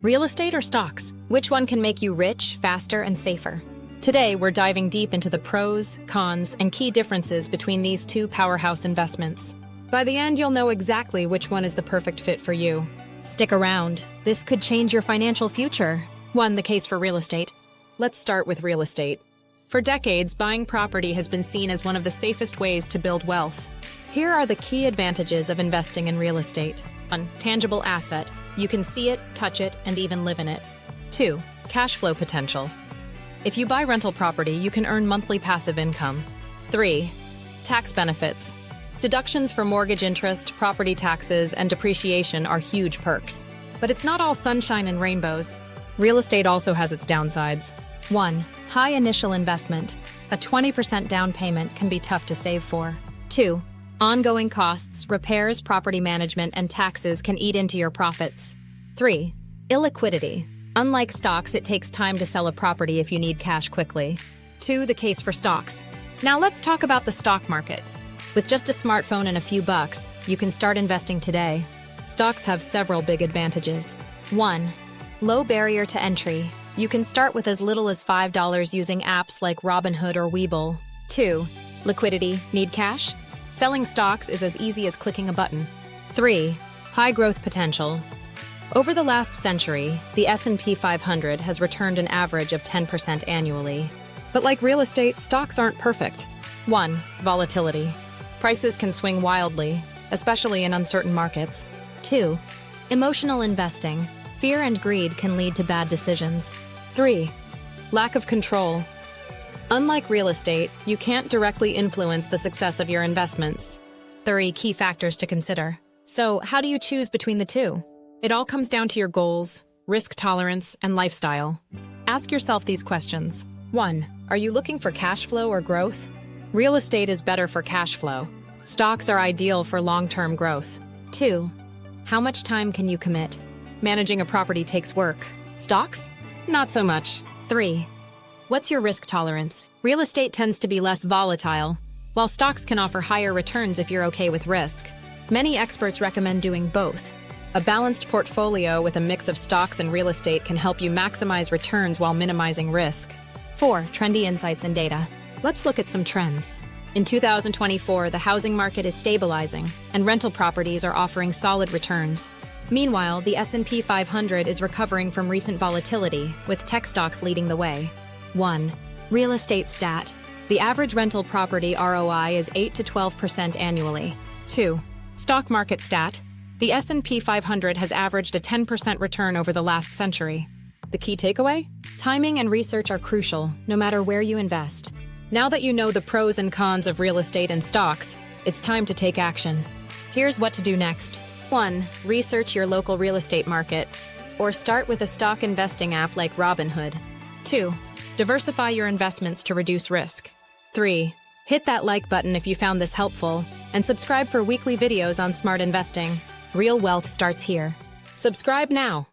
Real estate or stocks? Which one can make you rich, faster, and safer? Today, we're diving deep into the pros, cons, and key differences between these two powerhouse investments. By the end, you'll know exactly which one is the perfect fit for you. Stick around. This could change your financial future. 1. The case for real estate. Let's start with real estate. For decades, buying property has been seen as one of the safest ways to build wealth. Here are the key advantages of investing in real estate. 1. Tangible asset. You can see it, touch it, and even live in it. 2. Cash flow potential. If you buy rental property, you can earn monthly passive income. 3. Tax benefits. Deductions for mortgage interest, property taxes, and depreciation are huge perks. But it's not all sunshine and rainbows. Real estate also has its downsides. 1. High initial investment. A 20% down payment can be tough to save for. 2. Ongoing costs, repairs, property management, and taxes can eat into your profits. 3. Illiquidity. Unlike stocks, it takes time to sell a property if you need cash quickly. 2. The case for stocks. Now let's talk about the stock market. With just a smartphone and a few bucks, you can start investing today. Stocks have several big advantages. 1. Low barrier to entry. You can start with as little as $5 using apps like Robinhood or Webull. 2. Liquidity. Need cash? Selling stocks is as easy as clicking a button. 3. High growth potential. Over the last century, the S&P 500 has returned an average of 10% annually. But like real estate, stocks aren't perfect. 1. Volatility. Prices can swing wildly, especially in uncertain markets. 2. Emotional investing. Fear and greed can lead to bad decisions. 3. Lack of control. Unlike real estate, you can't directly influence the success of your investments. 3 key factors to consider. So, how do you choose between the two? It all comes down to your goals, risk tolerance, and lifestyle. Ask yourself these questions. 1. Are you looking for cash flow or growth? Real estate is better for cash flow. Stocks are ideal for long-term growth. 2. How much time can you commit? Managing a property takes work. Stocks? Not so much. 3. What's your risk tolerance? Real estate tends to be less volatile, while stocks can offer higher returns if you're okay with risk. Many experts recommend doing both. A balanced portfolio with a mix of stocks and real estate can help you maximize returns while minimizing risk. 4. Trendy insights and data. Let's look at some trends. In 2024, the housing market is stabilizing, and rental properties are offering solid returns. Meanwhile, the S&P 500 is recovering from recent volatility, with tech stocks leading the way. 1. Real estate stat. The average rental property ROI is 8 to 12% annually. 2. Stock market stat. The S&P 500 has averaged a 10% return over the last century. The key takeaway? Timing and research are crucial, no matter where you invest. Now that you know the pros and cons of real estate and stocks, it's time to take action. Here's what to do next. 1. Research your local real estate market, or start with a stock investing app like Robinhood. 2. Diversify your investments to reduce risk. 3. Hit that like button if you found this helpful, and subscribe for weekly videos on smart investing. Real wealth starts here. Subscribe now.